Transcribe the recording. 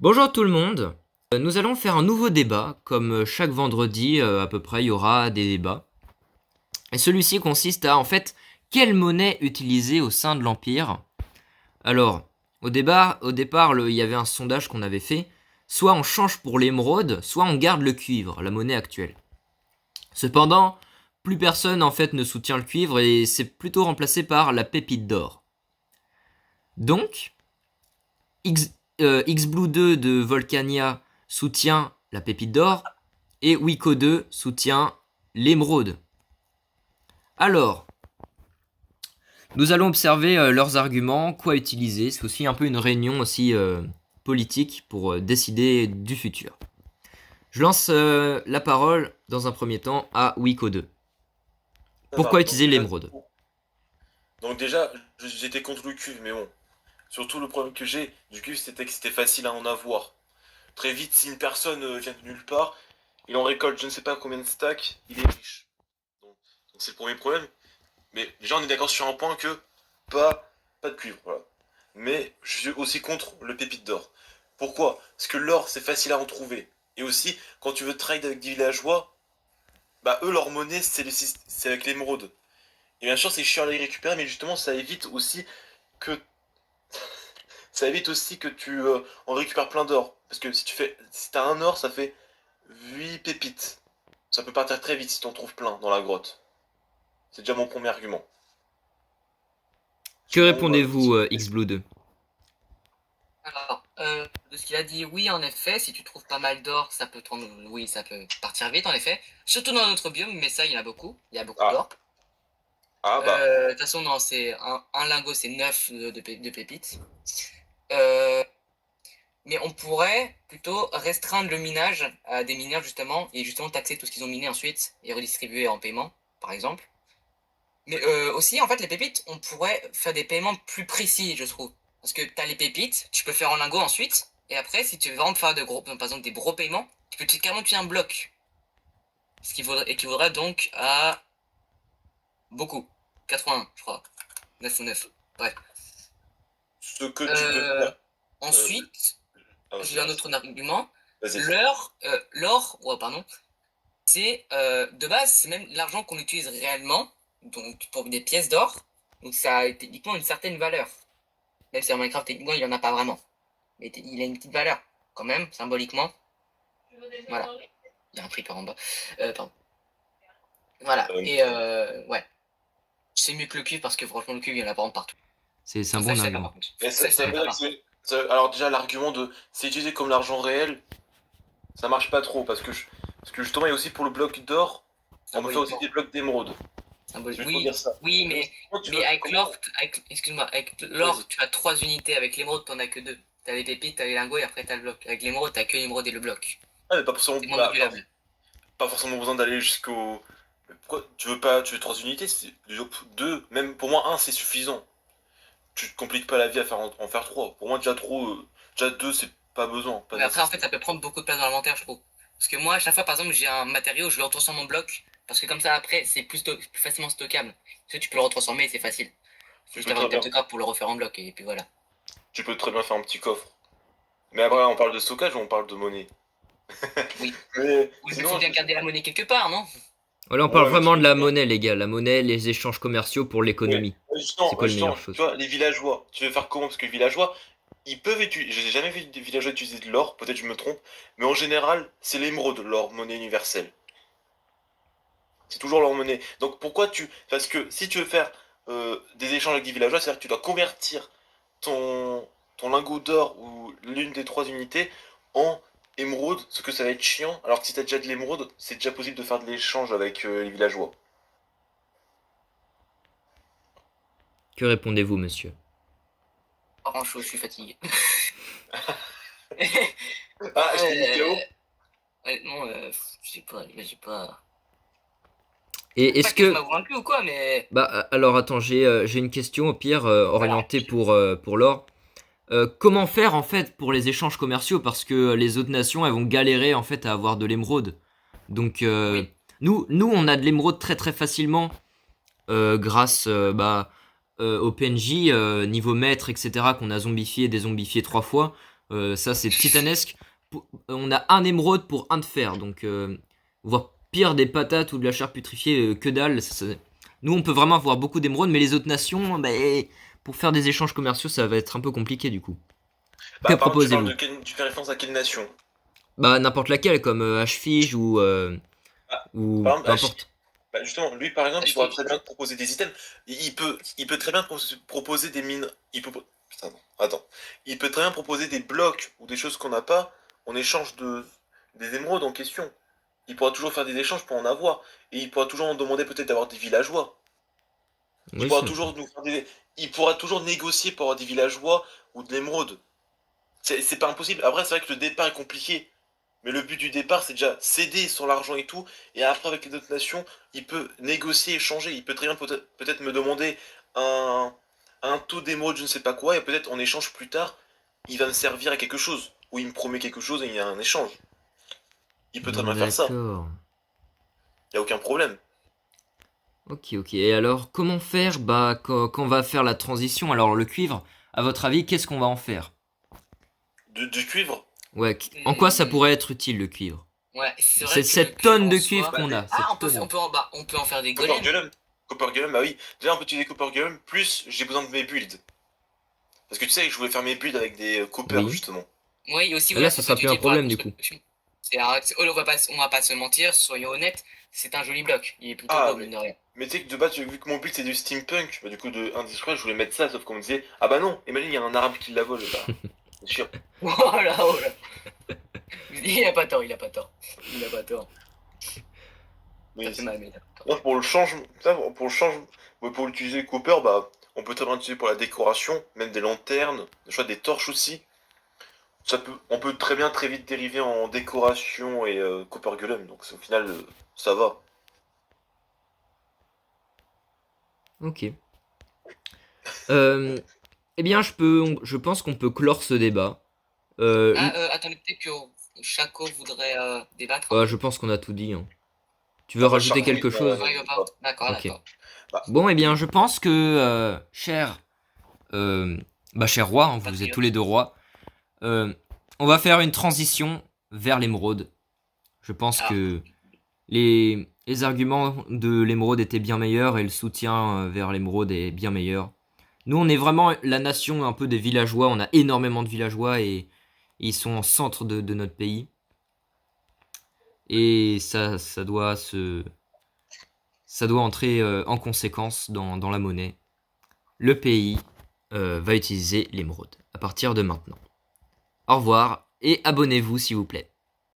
Bonjour tout le monde. Nous allons faire un nouveau débat. Comme chaque vendredi à peu près, il y aura des débats. Et celui-ci consiste à, en fait, quelle monnaie utiliser au sein de l'Empire. Alors, au départ, il y avait un sondage qu'on avait fait. Soit on change pour l'émeraude, soit on garde le cuivre, la monnaie actuelle. Cependant, plus personne en fait ne soutient le cuivre et c'est plutôt remplacé par la pépite d'or. Donc, X-Blue 2 de Volcania soutient la pépite d'or et Wiko 2 soutient l'émeraude. Alors, nous allons observer leurs arguments, quoi utiliser. C'est aussi un peu une réunion aussi politique pour décider du futur. Je lance la parole dans un premier temps à Wiko 2. Ça Pourquoi marche. Donc utiliser déjà, l'émeraude? j'étais contre le cuivre, mais bon. Surtout le problème que j'ai du cuivre, c'était que c'était facile à en avoir. Très vite, si une personne vient de nulle part, il en récolte je ne sais pas combien de stacks, il est riche. Donc c'est le premier problème. Mais déjà, on est d'accord sur un point que pas de cuivre, voilà. Mais je suis aussi contre le pépite d'or. Pourquoi? Parce que l'or, c'est facile à en trouver. Et aussi, quand tu veux trade avec des villageois, bah eux, leur monnaie, c'est avec l'émeraude. Et bien sûr, c'est chiant à les récupérer, mais justement, que ça évite aussi que tu en récupères plein d'or. Parce que si t'as un or, ça fait 8 pépites. Ça peut partir très vite si t'en trouves plein dans la grotte. C'est déjà mon premier argument. Que Sinon, répondez-vous X-Blue 2? Alors, de ce qu'il a dit, oui, en effet, si tu trouves pas mal d'or, oui, ça peut partir vite, en effet. Surtout dans notre biome, mais ça, il y en a beaucoup. Il y a beaucoup ah, d'or. ah bah, De toute façon, non, c'est un lingot, c'est 9 de pépites. Euh, mais on pourrait plutôt restreindre le minage à des mineurs, justement, et justement taxer tout ce qu'ils ont miné ensuite et redistribuer en paiement, par exemple. Mais aussi, en fait, les pépites, on pourrait faire des paiements plus précis, je trouve. Parce que tu as les pépites, tu peux faire en lingot ensuite. Et après, si tu veux vraiment faire par exemple, des gros paiements, tu peux carrément tuer un bloc. Ce qui équivaudrait donc à beaucoup. 81, je crois. 9 ou 9. Bref. ce que tu peux Euh, faire. ensuite, Vas-y, j'ai un autre argument. vas-y. Pardon, c'est de base, c'est même l'argent qu'on utilise réellement, donc pour des pièces d'or. Donc ça a techniquement une certaine valeur. Même si en Minecraft, techniquement, il n'y en a pas vraiment. Mais il a une petite valeur, quand même, symboliquement. Voilà. Il y a un creeper en bas. Pardon. Voilà. Euh, Et ouais. C'est mieux que le cuivre parce que franchement, le cuivre, il y en a vraiment partout. C'est un Ça, bon je sais pas, argument. par contre. mais Ça, je ça savais veut pas, dire que par contre. alors déjà, l'argument de c'est utilisé comme l'argent réel, ça marche pas trop. Parce que justement, il y a aussi pour le bloc d'or, on peut faire aussi Symboliquement. des blocs d'émeraude. C'est juste pour Oui, dire ça. oui, Mais mais, comment tu mais veux. avec Comment. l'or, excuse-moi, avec Vas-y. l'or, tu as 3 unités. Avec l'émeraude, t'en as que 2. T'as les pépites, t'as les lingots et après t'as le bloc. Avec l'émeraude, t'as que l'émeraude et le bloc. Ah, mais pas forcément, C'est moins modulable. pas forcément besoin d'aller jusqu'au. Mais pourquoi tu veux pas, tu veux 3 unités, c'est déjà deux, même pour moi un c'est suffisant. Tu te compliques pas la vie à en faire trois. Pour moi déjà trop, déjà deux c'est pas besoin, pas Mais après, en fait, nécessaire. ça peut prendre beaucoup de place dans l'inventaire, je trouve. Parce que moi, à chaque fois, par exemple, j'ai un matériau, je le retransforme en bloc. Parce que comme ça, après, c'est plus facilement stockable. Parce que tu peux le retransformer, c'est facile. Faut Tu juste peux avoir très une table bien, de craft pour le refaire en bloc, et puis voilà. tu peux très bien faire un petit coffre. Mais après Oui, on parle de stockage ou on parle de monnaie. oui. Mais Oui, mais faut sinon, bien garder la monnaie quelque part, non? Voilà, on parle ouais, mais tu vraiment peux de la très bien. monnaie, les gars. La monnaie, les échanges commerciaux pour Ouais. l'économie. C'est Ouais, quoi la meilleure justement, tu chose? vois, les villageois, tu veux faire comment? Parce que les villageois, ils peuvent utiliser. J'ai jamais vu des villageois utiliser de l'or, peut-être je me trompe, mais en général, c'est l'émeraude, leur monnaie universelle. C'est toujours leur monnaie. Donc pourquoi tu. Parce que si tu veux faire des échanges avec des villageois, c'est-à-dire que tu dois convertir ton, ton lingot d'or ou l'une des 3 unités en émeraude, ce que ça va être chiant. Alors que si t'as déjà de l'émeraude, c'est déjà possible de faire de l'échange avec les villageois. Que répondez-vous, monsieur? Pas grand-chose, je suis fatigué. Ah, je t'ai mis KO? Honnêtement, je sais pas, j'ai pas. Et Pas est-ce que je que... m'avoue vaincu ou quoi, mais. Bah alors attends, j'ai une question au pire Voilà. orientée pour l'or. Comment faire en fait pour les échanges commerciaux parce que les autres nations elles vont galérer en fait à avoir de l'émeraude. Donc Oui. nous on a de l'émeraude très très facilement grâce au PNJ niveau maître etc qu'on a zombifié et désombifié 3 fois. Ça, c'est titanesque. On a un émeraude pour un de fer. Donc, voire pire, des patates ou de la chair putrifiée, que dalle. Nous, on peut vraiment avoir beaucoup d'émeraudes, mais les autres nations, bah, pour faire des échanges commerciaux, ça va être un peu compliqué du coup. Que Bah, par exemple, proposez-vous? tu fais référence à quelle nation? Bah, n'importe laquelle, comme Ashfish Ah, ou par exemple, peu importe. bah, justement, lui par exemple, il pourra Ashfish. très bien te proposer des items. Il peut très bien proposer des mines. Putain, non, attends. Il peut très bien proposer des blocs ou des choses qu'on n'a pas en échange des émeraudes en question. Il pourra toujours faire des échanges pour en avoir. Et il pourra toujours en demander peut-être d'avoir des villageois. Il Oui, pourra c'est vrai. toujours nous faire il pourra toujours négocier pour avoir des villageois ou de l'émeraude. C'est pas impossible. Après, c'est vrai que le départ est compliqué. Mais le but du départ, c'est déjà céder sur l'argent et tout. Et après, avec les autres nations, il peut négocier, échanger. Il peut très bien peut-être me demander un, un taux d'émeraude, je ne sais pas quoi. Et peut-être en échange plus tard, il va me servir à quelque chose. Ou il me promet quelque chose et il y a un échange. Il peut très bien faire ça. D'accord. Il n'y a aucun problème. Ok, ok. Et alors, comment faire bah, quand on va faire la transition? Alors, le cuivre, à votre avis, qu'est-ce qu'on va en faire? Du cuivre. Ouais, en quoi ça Hmm, pourrait être utile le cuivre? ouais, c'est C'est vrai que le cette cuivre tonne en de cuivre soi. Bah, qu'on a. Ah, Cette tonne. on peut en faire des Copper golems. Golem. Copper Golem, bah oui. Déjà, on peut utiliser Copper Golem. Plus, j'ai besoin de mes builds. Parce que tu sais, je voulais faire mes builds avec des Copper, Oui. justement. Oui, et aussi, Bah là, voilà, ce ça peut sera être plus un utile pour la problème du coup. construction. On va pas se mentir, soyons honnêtes, c'est un joli bloc. Il est plutôt Ah, beau, mine de rien. mais tu sais que de base, vu que mon but c'est du steampunk, bah du coup de indiscret, je voulais mettre ça, sauf qu'on me disait, ah bah non, imagine, il y a un arabe qui la vole, bah, c'est sûr. Oh là, oh là. Il a pas tort, il a pas tort. Il a pas tort. Ça Mais fait mal, mais il a pas tort. non, pour le changement, pour le changement, pour l'utiliser Cooper, bah, on peut très bien l'utiliser pour la décoration, même des lanternes, je vois des torches aussi. On peut très bien très vite dériver en décoration et Cooper Golem, donc au final, ça va. Ok. Eh bien, je pense qu'on peut clore ce débat. Ah, attendez, peut-être que Chaco voudrait débattre un Je peu. pense qu'on a tout dit, hein. Tu veux Ah bah, rajouter Charcot, quelque chose? Ah, il veut pas. D'accord, Ok. d'accord. bah, Bon, eh bien, je pense que, euh, cher roi, hein, vous êtes tous Patriote. les deux rois, on va faire une transition vers l'émeraude. Je pense Ah, que les arguments de l'émeraude étaient bien meilleurs et le soutien vers l'émeraude est bien meilleur. Nous, on est vraiment la nation un peu des villageois. On a énormément de villageois et ils sont au centre de notre pays. Et ça doit entrer en conséquence dans la monnaie. Le pays va utiliser l'émeraude à partir de maintenant. Au revoir et abonnez-vous s'il vous plaît.